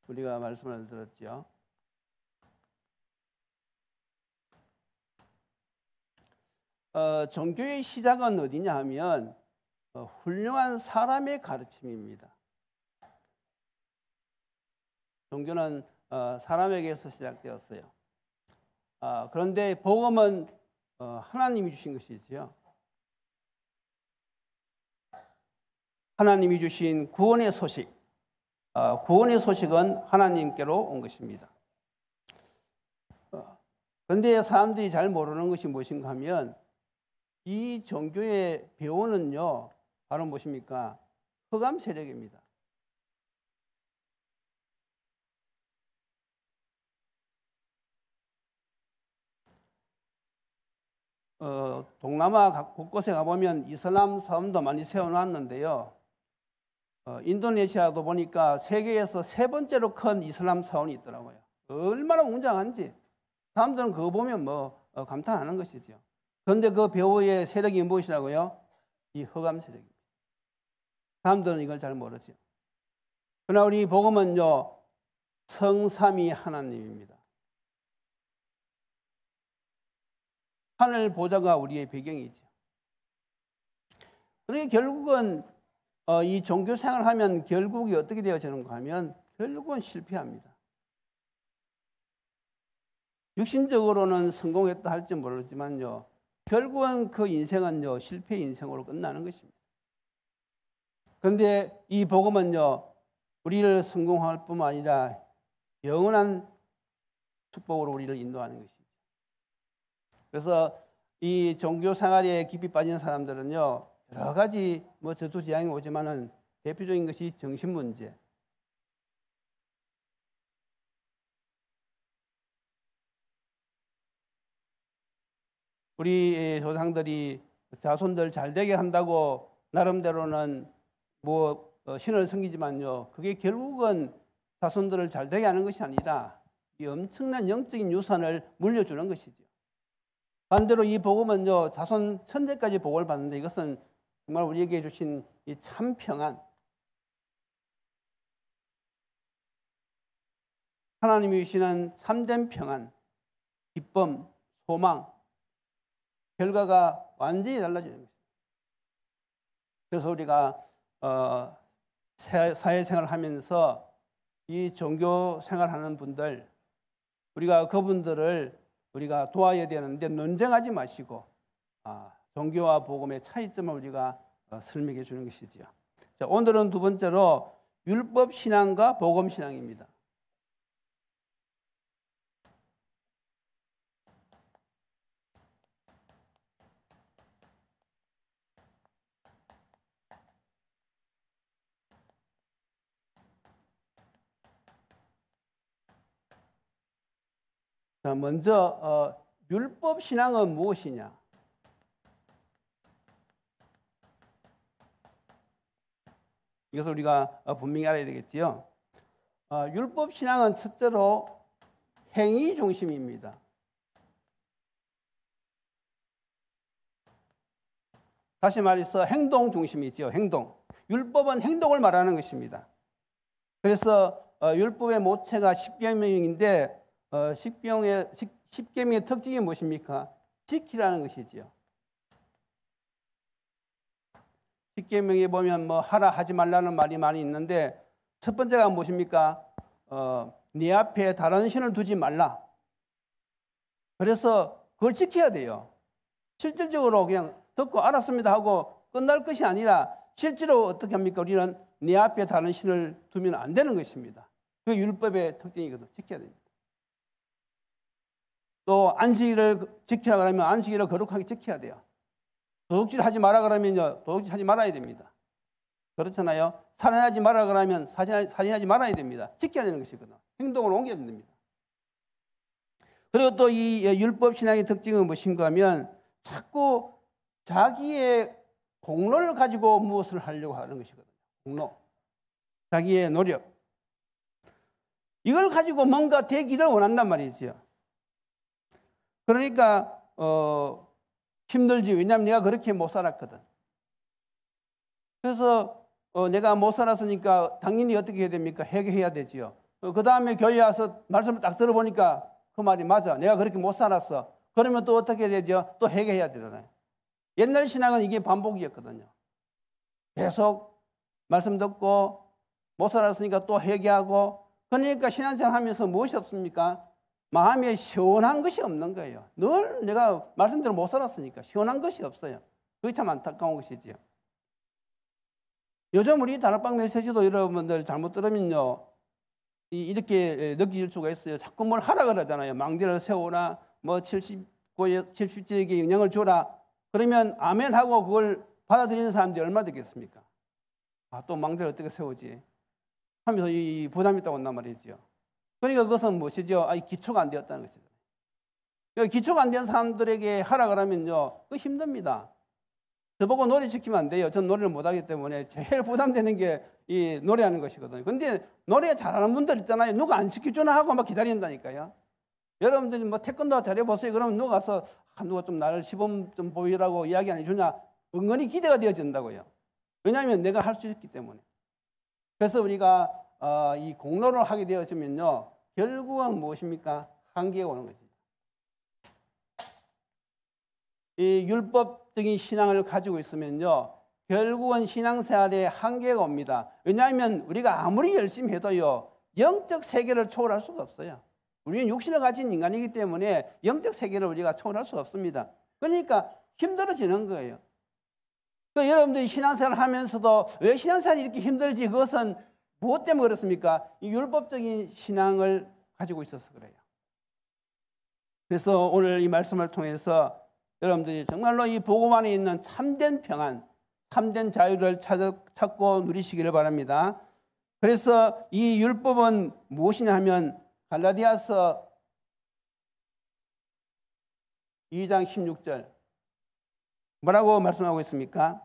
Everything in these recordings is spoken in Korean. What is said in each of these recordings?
우리가 말씀을 들었죠. 종교의 시작은 어디냐 하면 훌륭한 사람의 가르침입니다. 종교는 사람에게서 시작되었어요. 그런데 복음은 하나님이 주신 것이지요. 하나님이 주신 구원의 소식, 구원의 소식은 하나님께로 온 것입니다. 그런데 사람들이 잘 모르는 것이 무엇인가 하면 이 종교의 배후는요, 바로 무엇입니까? 흑암 세력입니다. 동남아 곳곳에 가보면 이슬람 사원도 많이 세워놨는데요. 인도네시아도 보니까 세계에서 세 번째로 큰 이슬람 사원이 있더라고요. 얼마나 웅장한지 사람들은 그거 보면 감탄하는 것이죠. 그런데 그 배후의 세력이 무엇이라고요? 이 흑암 세력입니다. 사람들은 이걸 잘 모르죠. 그러나 우리 복음은요, 성삼위 하나님입니다. 하늘 보좌가 우리의 배경이죠. 그러니 결국은 이 종교 생활을 하면 결국이 어떻게 되어지는가 하면 결국은 실패합니다. 육신적으로는 성공했다 할지 모르지만요, 결국은 그 인생은요, 실패 인생으로 끝나는 것입니다. 그런데 이 복음은요, 우리를 성공할 뿐만 아니라 영원한 축복으로 우리를 인도하는 것이죠. 그래서 이 종교 생활에 깊이 빠진 사람들은요, 여러 가지 저주지향이 오지만은 대표적인 것이 정신 문제. 우리 조상들이 자손들 잘 되게 한다고 나름대로는 신을 섬기지만요, 그게 결국은 자손들을 잘 되게 하는 것이 아니라 이 엄청난 영적인 유산을 물려주는 것이죠. 반대로 이 복음은요, 자손 천대까지 복을 받는데 이것은 정말 우리에게 주신 이 참 평안, 하나님이 주시는 참된 평안, 기쁨, 소망, 결과가 완전히 달라지는 것입니다. 그래서 우리가 사회생활을 하면서 이 종교 생활하는 분들, 우리가 그분들을 우리가 도와야 되는데 논쟁하지 마시고 종교와 복음의 차이점을 우리가 설명해 주는 것이지요. 자, 오늘은 두 번째로 율법 신앙과 복음 신앙입니다. 자, 먼저 율법 신앙은 무엇이냐? 이것을 우리가 분명히 알아야 되겠지요. 율법 신앙은 첫째로 행위 중심입니다. 다시 말해서 행동 중심이지요. 행동. 율법은 행동을 말하는 것입니다. 그래서 율법의 모체가 십계명인데 십계명의 특징이 무엇입니까? 지키라는 것이지요. 십계명에 보면 하라 하지 말라는 말이 많이 있는데 첫 번째가 무엇입니까? 네 앞에 다른 신을 두지 말라. 그래서 그걸 지켜야 돼요. 실질적으로 그냥 듣고 알았습니다 하고 끝날 것이 아니라 실제로 어떻게 합니까? 우리는 네 앞에 다른 신을 두면 안 되는 것입니다. 그 율법의 특징이거든요. 지켜야 됩니다. 또 안식일을 지키라 그러면 안식일을 거룩하게 지켜야 돼요. 도둑질 하지 마라 그러면요, 도둑질 하지 말아야 됩니다. 그렇잖아요. 살인하지 마라 그러면 살인하지 말아야 됩니다. 지켜야 되는 것이거든요. 행동으로 옮겨야 됩니다. 그리고 또 이 율법 신앙의 특징은 무엇인가 하면 자꾸 자기의 공로를 가지고 무엇을 하려고 하는 것이거든요. 공로. 자기의 노력. 이걸 가지고 뭔가 되기를 원한단 말이죠. 그러니까 힘들지. 왜냐하면 내가 그렇게 못 살았거든. 그래서 내가 못 살았으니까 당연히 어떻게 해야 됩니까? 회개해야 되지요. 그 다음에 교회 와서 말씀을 딱 들어보니까 그 말이 맞아. 내가 그렇게 못 살았어. 그러면 또 어떻게 되죠? 또 회개해야 되잖아요. 옛날 신앙은 이게 반복이었거든요. 계속 말씀 듣고 못 살았으니까 또 회개하고, 그러니까 신앙생활 하면서 무엇이 없습니까? 마음에 시원한 것이 없는 거예요. 늘 내가 말씀대로 못 살았으니까 시원한 것이 없어요. 그게 참 안타까운 것이지요. 요즘 우리 다락방 메시지도 여러분들 잘못 들으면요, 이렇게 느낄 수가 있어요. 자꾸 뭘 하라 그러잖아요. 망대를 세우라, 뭐 70제에게 영향을 주라. 그러면 아멘 하고 그걸 받아들이는 사람들이 얼마나 되겠습니까? 아, 또 망대를 어떻게 세우지? 하면서 이 부담이 있다고 한단 말이죠. 그러니까 그것은 무엇이죠? 기초가 안 되었다는 것이죠. 기초가 안 된 사람들에게 하라 그러면요, 그거 힘듭니다. 저보고 노래 시키면 안 돼요. 전 노래를 못하기 때문에 제일 부담되는 게 이 노래하는 것이거든요. 근데 노래 잘하는 분들 있잖아요. 누가 안 시켜주나 하고 막 기다린다니까요. 여러분들이 뭐 태권도 잘해보세요. 그러면 누가 가서 누가 좀 나를 시범 좀 보이라고 이야기 안 해주냐. 은근히 기대가 되어진다고요. 왜냐하면 내가 할 수 있기 때문에. 그래서 우리가 이 공로를 하게 되어지면요, 결국은 무엇입니까? 한계가 오는 거죠. 이 율법적인 신앙을 가지고 있으면요, 결국은 신앙생활에 한계가 옵니다. 왜냐하면 우리가 아무리 열심히 해도요, 영적 세계를 초월할 수가 없어요. 우리는 육신을 가진 인간이기 때문에 영적 세계를 우리가 초월할 수가 없습니다. 그러니까 힘들어지는 거예요. 그러니까 여러분들이 신앙생활을 하면서도 왜 신앙생활이 이렇게 힘들지? 그것은 무엇 때문에 그렇습니까? 이 율법적인 신앙을 가지고 있어서 그래요. 그래서 오늘 이 말씀을 통해서 여러분들이 정말로 이 복음 안에 있는 참된 평안, 참된 자유를 찾고 누리시기를 바랍니다. 그래서 이 율법은 무엇이냐 하면 갈라디아서 2장 16절 뭐라고 말씀하고 있습니까?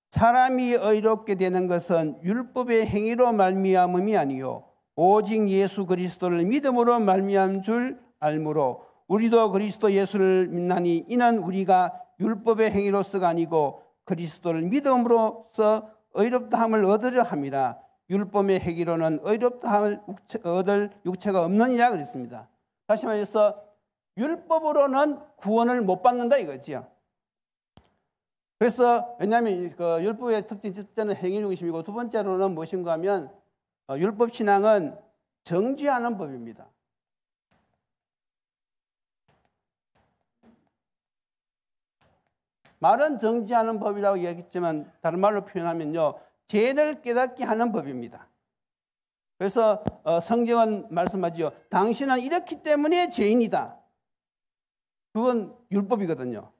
사람이 의롭게 되는 것은 율법의 행위로 말미암음이 아니요 오직 예수 그리스도를 믿음으로 말미암은 줄 알므로 우리도 그리스도 예수를 믿나니 이는 우리가 율법의 행위로서가 아니고 그리스도를 믿음으로써 의롭다함을 얻으려 함이라. 율법의 행위로는 의롭다함을 얻을 육체가 없느니라 그랬습니다. 다시 말해서 율법으로는 구원을 못 받는다 이거지요. 그래서 왜냐하면 그 율법의 특징, 첫째는 행위 중심이고 두 번째로는 무엇인가 하면 율법 신앙은 정죄하는 법입니다. 말은 정죄하는 법이라고 이야기했지만 다른 말로 표현하면요, 죄를 깨닫게 하는 법입니다. 그래서 성경은 말씀하지요. 당신은 이렇기 때문에 죄인이다. 그건 율법이거든요.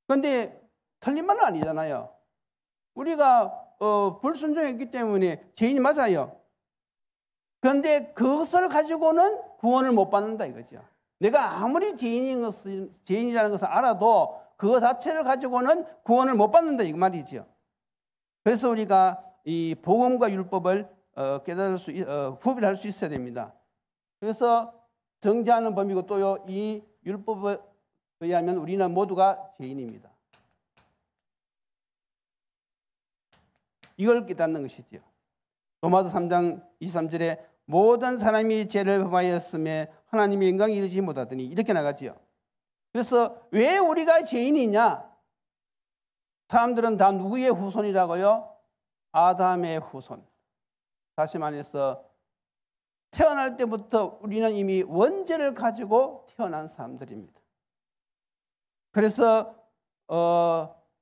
그런데 틀린 말은 아니잖아요. 우리가 불순종했기 때문에 죄인이 맞아요. 그런데 그것을 가지고는 구원을 못 받는다 이거죠. 내가 아무리 죄인이라는 것을 알아도 그거 자체를 가지고는 구원을 못 받는다 이 말이죠. 그래서 우리가 이 복음과 율법을 구별할 수 있어야 됩니다. 그래서 정죄하는 법이고 또요, 이 율법에 의하면 우리는 모두가 죄인입니다. 이걸 깨닫는 것이지요. 로마서 3장 23절에 모든 사람이 죄를 범하였음에 하나님의 영광에 이르지 못하더니 이렇게 나가지요. 그래서 왜 우리가 죄인이냐? 사람들은 다 누구의 후손이라고요? 아담의 후손. 다시 말해서 태어날 때부터 우리는 이미 원죄를 가지고 태어난 사람들입니다. 그래서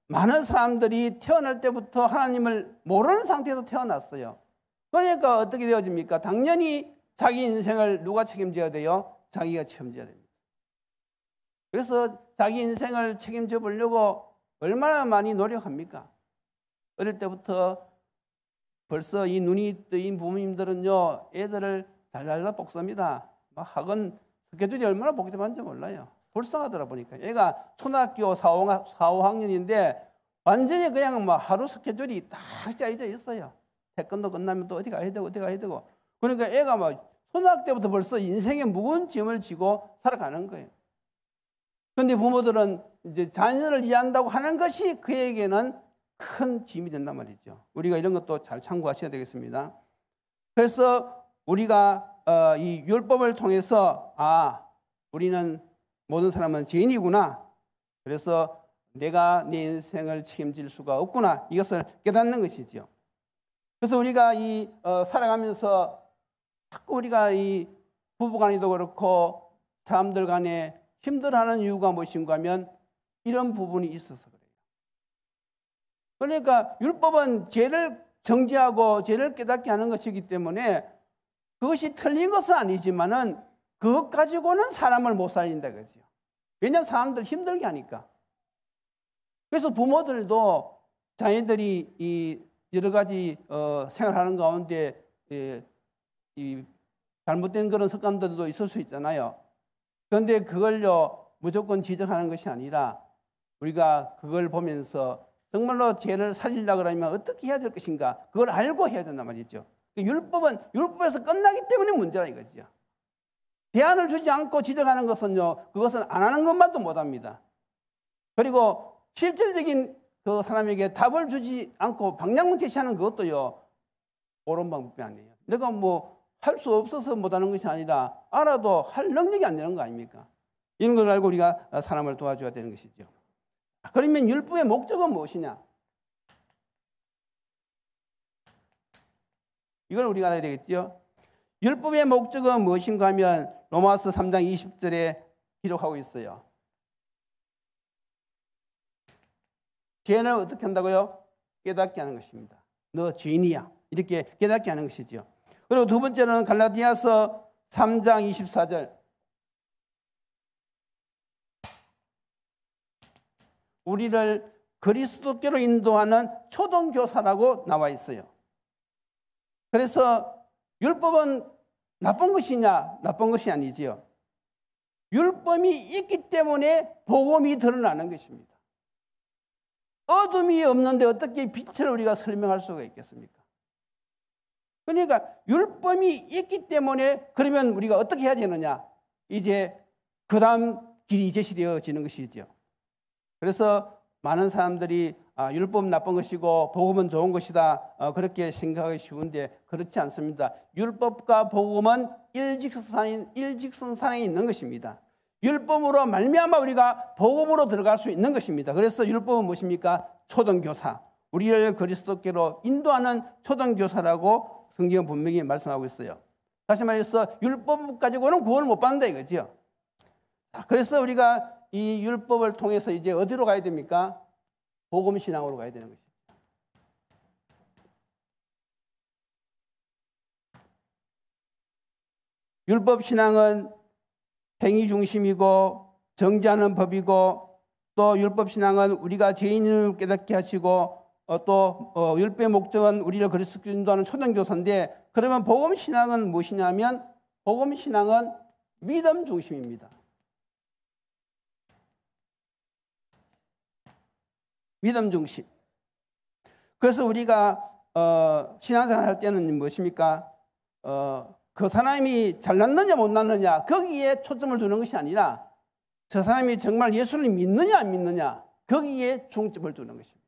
많은 사람들이 태어날 때부터 하나님을 모르는 상태에서 태어났어요. 그러니까 어떻게 되어집니까? 당연히 자기 인생을 누가 책임져야 돼요? 자기가 책임져야 됩니다. 그래서 자기 인생을 책임져 보려고 얼마나 많이 노력합니까? 어릴 때부터 벌써 이 눈이 뜨인 부모님들은요, 애들을 달달달 볶습니다. 학원 스케줄이 얼마나 복잡한지 몰라요. 불쌍하더라 보니까. 애가 초등학교 4, 5학년인데 완전히 그냥 하루 스케줄이 딱 짜여져 있어요. 태권도 끝나면 또 어디 가야 되고 어디 가야 되고. 그러니까 애가 초등학교 때부터 벌써 인생에 무거운 짐을 지고 살아가는 거예요. 그런데 부모들은 이제 자녀를 이해한다고 하는 것이 그에게는 큰 짐이 된단 말이죠. 우리가 이런 것도 잘 참고하셔야 되겠습니다. 그래서 우리가 이 율법을 통해서 우리는 모든 사람은 죄인이구나. 그래서 내가 내 인생을 책임질 수가 없구나. 이것을 깨닫는 것이죠. 그래서 우리가 살아가면서 자꾸 우리가 이 부부간에도 그렇고 사람들 간에 힘들어하는 이유가 무엇인가 하면 이런 부분이 있어서 그래요. 그러니까 율법은 죄를 정죄하고 죄를 깨닫게 하는 것이기 때문에 그것이 틀린 것은 아니지만은 그것 가지고는 사람을 못 살린다 그죠. 왜냐하면 사람들 힘들게 하니까. 그래서 부모들도 자녀들이 이 여러 가지 생활하는 가운데 이 잘못된 그런 습관들도 있을 수 있잖아요. 그런데 그걸요 무조건 지적하는 것이 아니라 우리가 그걸 보면서 정말로 죄를 살리려고 그러면 어떻게 해야 될 것인가 그걸 알고 해야 된단 말이죠. 율법은 율법에서 끝나기 때문에 문제라 이거죠. 대안을 주지 않고 지적하는 것은요 그것은 안 하는 것만도 못합니다. 그리고 실질적인 그 사람에게 답을 주지 않고 방향을 제시하는 그것도요 옳은 방법이 아니에요. 내가 뭐 할 수 없어서 못하는 것이 아니라 알아도 할 능력이 안 되는 거 아닙니까? 이런 걸 알고 우리가 사람을 도와줘야 되는 것이죠. 그러면 율법의 목적은 무엇이냐? 이걸 우리가 알아야 되겠죠. 율법의 목적은 무엇인가 하면 로마서 3장 20절에 기록하고 있어요. 죄를 어떻게 한다고요? 깨닫게 하는 것입니다. 너 죄인이야. 이렇게 깨닫게 하는 것이죠. 그리고 두 번째는 갈라디아서 3장 24절. 우리를 그리스도께로 인도하는 초등교사라고 나와 있어요. 그래서 율법은 나쁜 것이냐? 나쁜 것이 아니지요. 율법이 있기 때문에 복음이 드러나는 것입니다. 어둠이 없는데 어떻게 빛을 우리가 설명할 수가 있겠습니까? 그러니까 율법이 있기 때문에 그러면 우리가 어떻게 해야 되느냐? 이제 그 다음 길이 제시되어지는 것이죠. 그래서 많은 사람들이 율법 나쁜 것이고 복음은 좋은 것이다 그렇게 생각하기 쉬운데 그렇지 않습니다. 율법과 복음은 일직선상에 있는 것입니다. 율법으로 말미암아 우리가 복음으로 들어갈 수 있는 것입니다. 그래서 율법은 무엇입니까? 초등교사, 우리를 그리스도께로 인도하는 초등교사라고 성경은 분명히 말씀하고 있어요. 다시 말해서 율법 가지고는 구원을 못 받는다 이거죠. 그래서 우리가 이 율법을 통해서 이제 어디로 가야 됩니까? 복음 신앙으로 가야 되는 것입니다. 율법 신앙은 행위 중심이고 정죄하는 법이고 또 율법 신앙은 우리가 죄인을 깨닫게 하시고 또 율법의 목적은 우리를 그리스도께 인도하는 초등교사인데 그러면 복음 신앙은 무엇이냐면 복음 신앙은 믿음 중심입니다. 믿음 중심. 그래서 우리가 신앙생활 할 때는 무엇입니까? 그 사람이 잘났느냐 못났느냐 거기에 초점을 두는 것이 아니라 저 사람이 정말 예수를 믿느냐 안 믿느냐 거기에 중점을 두는 것입니다.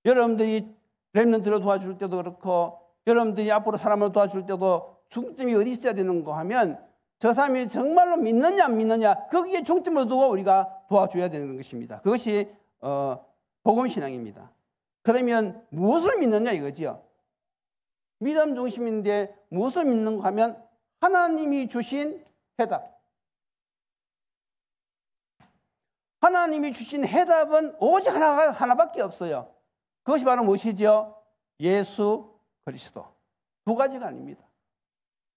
여러분들이 렘넌트를 도와줄 때도 그렇고 여러분들이 앞으로 사람을 도와줄 때도 중점이 어디 있어야 되는가 하면 저 사람이 정말로 믿느냐 안 믿느냐 거기에 중점을 두고 우리가 도와줘야 되는 것입니다. 그것이 복음신앙입니다. 그러면 무엇을 믿느냐 이거지요. 믿음 중심인데 무엇을 믿는가 하면 하나님이 주신 해답. 하나님이 주신 해답은 오직 하나밖에 없어요. 그것이 바로 무엇이죠? 예수 그리스도. 두 가지가 아닙니다.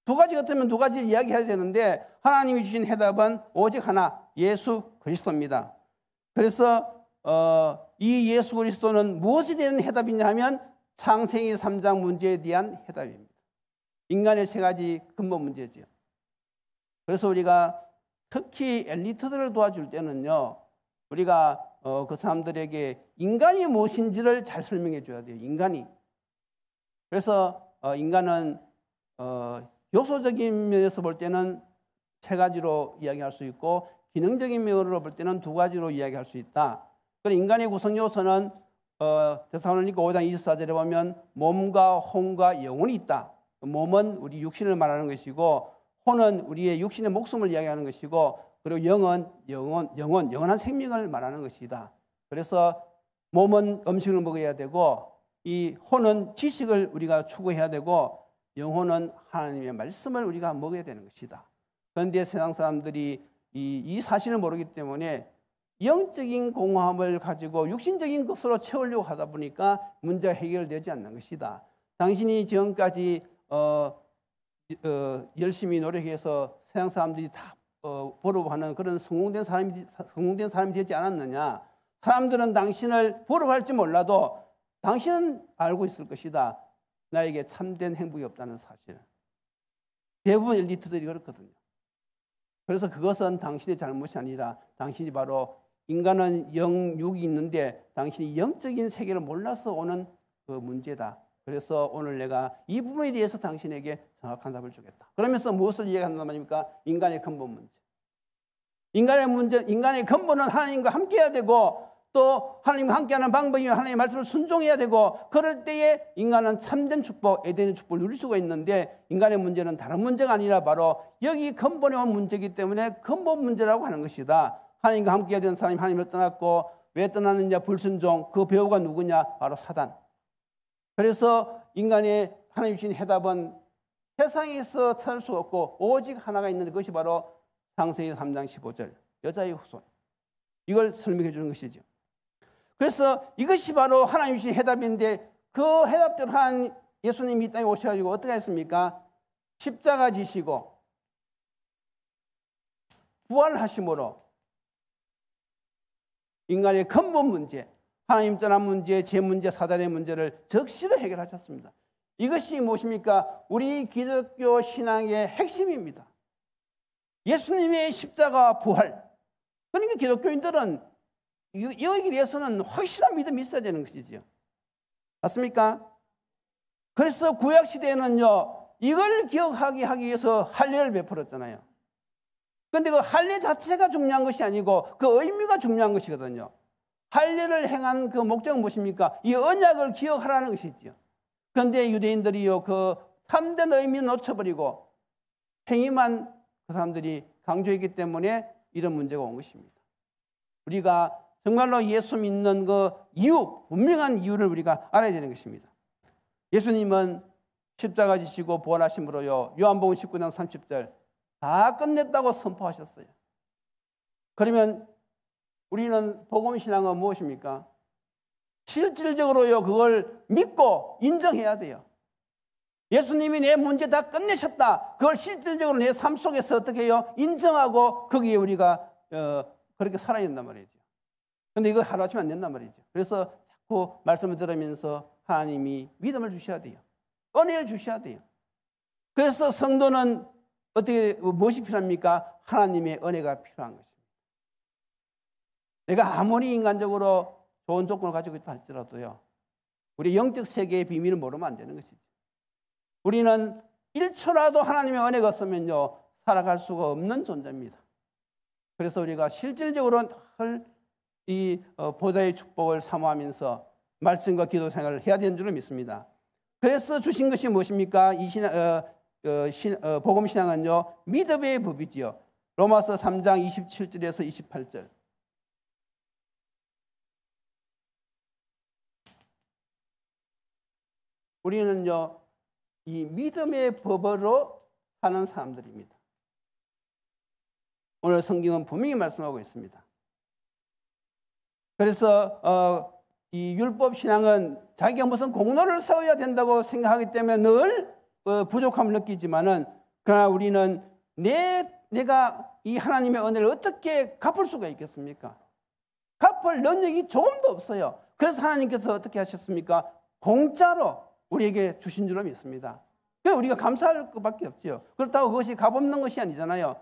두 가지 같으면 두 가지를 이야기해야 되는데 하나님이 주신 해답은 오직 하나, 예수 그리스도입니다. 그래서 이 예수 그리스도는 무엇에 대한 해답이냐 하면 창세기 3장 문제에 대한 해답입니다. 인간의 세 가지 근본 문제죠. 그래서 우리가 특히 엘리트들을 도와줄 때는요, 우리가 그 사람들에게 인간이 무엇인지를 잘 설명해 줘야 돼요. 인간이. 그래서 인간은 요소적인 면에서 볼 때는 세 가지로 이야기할 수 있고 기능적인 면으로 볼 때는 두 가지로 이야기할 수 있다. 그리고 인간의 구성 요소는 데살로니가 5장 24절에 보면 몸과 혼과 영혼이 있다. 몸은 우리 육신을 말하는 것이고 혼은 우리의 육신의 목숨을 이야기하는 것이고 그리고 영은 영원한 생명을 말하는 것이다. 그래서 몸은 음식을 먹어야 되고 이 혼은 지식을 우리가 추구해야 되고 영혼은 하나님의 말씀을 우리가 먹어야 되는 것이다. 그런데 세상 사람들이 이 사실을 모르기 때문에 영적인 공허함을 가지고 육신적인 것으로 채우려고 하다 보니까 문제가 해결되지 않는 것이다. 당신이 지금까지 열심히 노력해서 세상 사람들이 다 부러워하는 그런 성공된 사람이 되지 않았느냐? 사람들은 당신을 부러워할지 몰라도 당신은 알고 있을 것이다. 나에게 참된 행복이 없다는 사실. 대부분 엘리트들이 그렇거든요. 그래서 그것은 당신의 잘못이 아니라 당신이 바로 인간은 영육이 있는데 당신이 영적인 세계를 몰라서 오는 그 문제다. 그래서 오늘 내가 이 부분에 대해서 당신에게 정확한 답을 주겠다. 그러면서 무엇을 이야기한단 말입니까? 인간의 근본 문제. 인간의 근본은 하나님과 함께해야 되고 또 하나님과 함께하는 방법이면 하나님의 말씀을 순종해야 되고 그럴 때에 인간은 참된 축복, 에덴의 축복을 누릴 수가 있는데 인간의 문제는 다른 문제가 아니라 바로 여기 근본에 온 문제이기 때문에 근본 문제라고 하는 것이다. 하나님과 함께해야 되는 사람이 하나님을 떠났고 왜 떠났느냐? 불순종. 그 배우가 누구냐? 바로 사단. 그래서 인간의 하나님 주신 해답은 세상에서 찾을 수 없고 오직 하나가 있는데 그것이 바로 창세기 3장 15절 여자의 후손. 이걸 설명해 주는 것이죠. 그래서 이것이 바로 하나님 주신 해답인데 그 해답대로 예수님이 이 땅에 오셔가지고 어떻게 했습니까? 십자가 지시고 부활하심으로 인간의 근본 문제, 하나님 떠난 문제, 죄 문제, 사단의 문제를 적시로 해결하셨습니다. 이것이 무엇입니까? 우리 기독교 신앙의 핵심입니다. 예수님의 십자가 부활. 그러니까 기독교인들은 여기에 대해서는 확실한 믿음이 있어야 되는 것이지요. 맞습니까? 그래서 구약시대에는요, 이걸 기억하게 하기 위해서 할례를 베풀었잖아요. 그런데 그 할례 자체가 중요한 것이 아니고 그 의미가 중요한 것이거든요. 할례를 행한 그 목적은 무엇입니까? 이 언약을 기억하라는 것이지요. 그런데 유대인들이요, 그 참된 의미를 놓쳐버리고 행위만 그 사람들이 강조했기 때문에 이런 문제가 온 것입니다. 우리가 정말로 예수 믿는 그 이유, 분명한 이유를 우리가 알아야 되는 것입니다. 예수님은 십자가 지시고 부활하심으로요, 요한복음 19장 30절 다 끝냈다고 선포하셨어요. 그러면 우리는 복음신앙은 무엇입니까? 실질적으로요, 그걸 믿고 인정해야 돼요. 예수님이 내 문제 다 끝내셨다. 그걸 실질적으로 내 삶 속에서 어떻게 해요? 인정하고 거기에 우리가 그렇게 살아야 된단 말이죠. 그런데 이거 하루아침에 안 된단 말이죠. 그래서 자꾸 말씀을 들으면서 하나님이 믿음을 주셔야 돼요. 은혜를 주셔야 돼요. 그래서 성도는 무엇이 필요합니까? 하나님의 은혜가 필요한 것입니다. 내가 아무리 인간적으로 좋은 조건을 가지고 있다 할지라도요, 우리 영적 세계의 비밀을 모르면 안 되는 것이죠. 우리는 1초라도 하나님의 은혜가 없으면요, 살아갈 수가 없는 존재입니다. 그래서 우리가 실질적으로 늘 이 보좌의 축복을 사모하면서 말씀과 기도 생활을 해야 되는 줄을 믿습니다. 그래서 주신 것이 무엇입니까? 이 복음 신앙은요, 믿음의 법이지요. 로마서 3장 27절에서 28절. 우리는요, 이 믿음의 법으로 사는 사람들입니다. 오늘 성경은 분명히 말씀하고 있습니다. 그래서 이 율법 신앙은 자기가 무슨 공로를 세워야 된다고 생각하기 때문에 늘 부족함을 느끼지만은, 그러나 우리는 내가 이 하나님의 은혜를 어떻게 갚을 수가 있겠습니까? 갚을 능력이 조금도 없어요. 그래서 하나님께서 어떻게 하셨습니까? 공짜로 우리에게 주신 줄로 믿습니다. 그래서 우리가 감사할 것밖에 없죠. 그렇다고 그것이 값없는 것이 아니잖아요.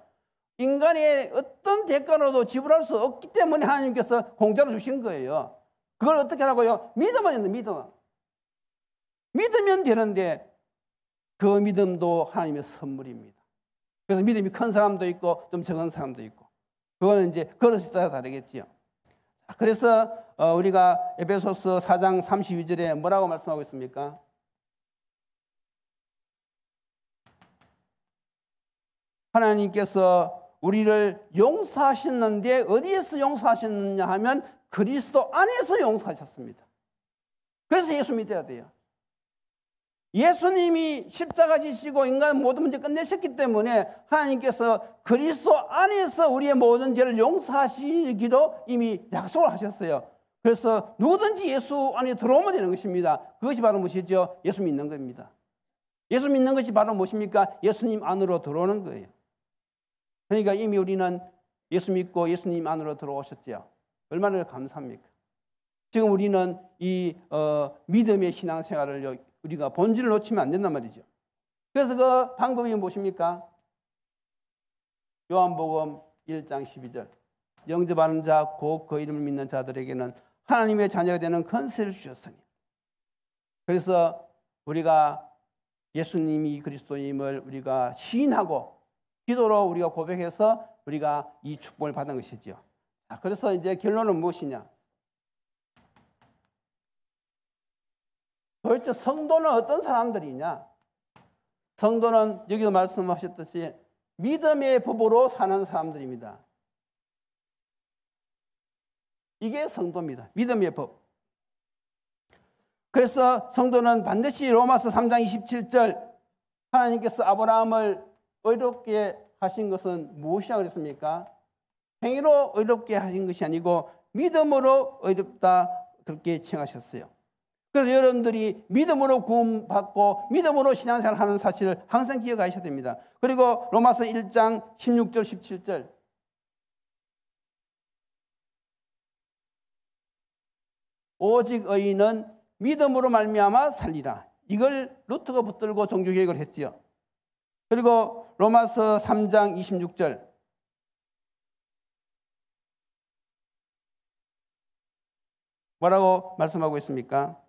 인간의 어떤 대가로도 지불할 수 없기 때문에 하나님께서 공짜로 주신 거예요. 그걸 어떻게 하라고요? 믿으면 되는데, 믿으면 되는데 그 믿음도 하나님의 선물입니다. 그래서 믿음이 큰 사람도 있고 좀 적은 사람도 있고, 그거는 이제 그릇에 따라 다르겠지요. 그래서 우리가 에베소서 4장 32절에 뭐라고 말씀하고 있습니까? 하나님께서 우리를 용서하셨는데 어디에서 용서하셨느냐 하면 그리스도 안에서 용서하셨습니다. 그래서 예수 믿어야 돼요. 예수님이 십자가 지시고 인간 모든 문제 끝내셨기 때문에 하나님께서 그리스도 안에서 우리의 모든 죄를 용서하시기로 이미 약속을 하셨어요. 그래서 누구든지 예수 안에 들어오면 되는 것입니다. 그것이 바로 무엇이죠? 예수 믿는 겁니다. 예수 믿는 것이 바로 무엇입니까? 예수님 안으로 들어오는 거예요. 그러니까 이미 우리는 예수 믿고 예수님 안으로 들어오셨죠. 얼마나 감사합니까? 지금 우리는 이 믿음의 신앙생활을 우리가 본질을 놓치면 안 된단 말이죠. 그래서 그 방법이 무엇입니까? 요한복음 1장 12절 영접하는 자 곧 그 이름을 믿는 자들에게는 하나님의 자녀가 되는 권세를 주셨으니. 그래서 우리가 예수님이 그리스도임을 우리가 시인하고 기도로 우리가 고백해서 우리가 이 축복을 받은 것이죠. 자, 그래서 이제 결론은 무엇이냐? 도대체 성도는 어떤 사람들이냐? 성도는 여기도 말씀하셨듯이 믿음의 법으로 사는 사람들입니다. 이게 성도입니다. 믿음의 법. 그래서 성도는 반드시 로마서 3장 27절 하나님께서 아브라함을 의롭게 하신 것은 무엇이라 그랬습니까? 행위로 의롭게 하신 것이 아니고 믿음으로 의롭다 그렇게 칭하셨어요. 그래서 여러분들이 믿음으로 구원받고 믿음으로 신앙생활을 하는 사실을 항상 기억하셔야 됩니다. 그리고 로마서 1장 16절 17절 오직 의인은 믿음으로 말미암아 살리라. 이걸 루트가 붙들고 종교개혁을 했지요. 그리고 로마서 3장 26절 뭐라고 말씀하고 있습니까?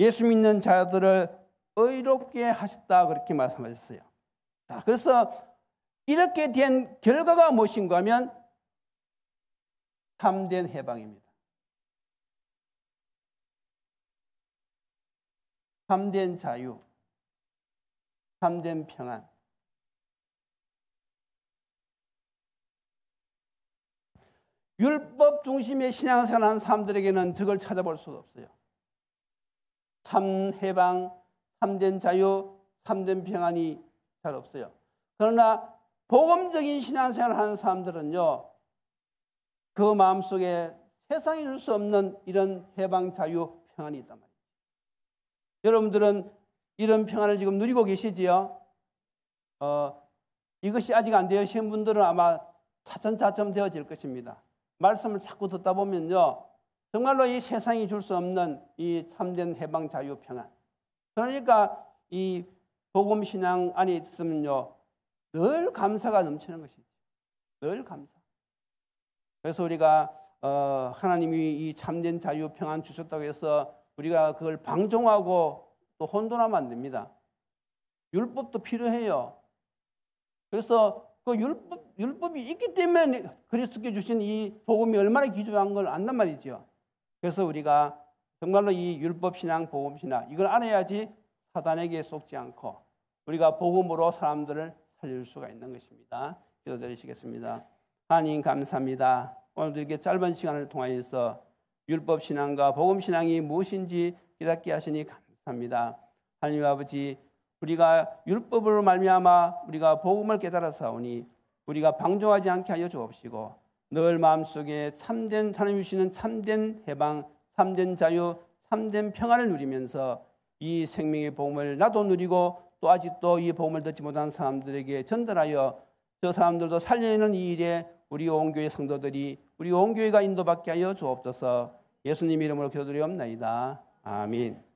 예수 믿는 자들을 의롭게 하셨다 그렇게 말씀하셨어요. 자, 그래서 이렇게 된 결과가 무엇인가 하면 참된 해방입니다. 참된 자유, 참된 평안. 율법 중심의 신앙생활하는 사람들에게는 저걸 찾아볼 수가 없어요. 참 해방, 참된 자유, 참된 평안이 잘 없어요. 그러나 복음적인 신앙생활을 하는 사람들은요, 그 마음속에 세상이 줄 수 없는 이런 해방, 자유, 평안이 있단 말이에요. 여러분들은 이런 평안을 지금 누리고 계시지요? 이것이 아직 안 되신 분들은 아마 차츰차츰 되어질 것입니다. 말씀을 자꾸 듣다 보면요, 정말로 이 세상이 줄 수 없는 이 참된 해방, 자유, 평안. 그러니까 이 복음 신앙 안에 있으면요, 늘 감사가 넘치는 것이죠. 늘 감사. 그래서 우리가 하나님이 이 참된 자유, 평안 주셨다고 해서 우리가 그걸 방종하고 또 혼돈하면 안 됩니다. 율법도 필요해요. 그래서 그 율법이 있기 때문에 그리스도께 주신 이 복음이 얼마나 귀중한 걸 안단 말이죠. 그래서 우리가 정말로 이 율법 신앙, 복음 신앙 이걸 알아야지 사단에게 속지 않고 우리가 복음으로 사람들을 살릴 수가 있는 것입니다. 기도드리시겠습니다. 하나님 감사합니다. 오늘도 이렇게 짧은 시간을 통하여서 율법 신앙과 복음 신앙이 무엇인지 깨닫게 하시니 감사합니다. 하나님 아버지, 우리가 율법으로 말미암아 우리가 복음을 깨달아사오니 우리가 방종하지 않게 하여 주옵시고 늘 마음속에 참된 하나님 주시는 참된 해방, 참된 자유, 참된 평안을 누리면서 이 생명의 복음을 나도 누리고 또 아직도 이 복음을 듣지 못한 사람들에게 전달하여 저 사람들도 살려내는 이 일에 우리 온교회 성도들이 우리 온교회가 인도받게 하여 주옵소서. 예수님 이름으로 기도드리옵나이다. 아멘.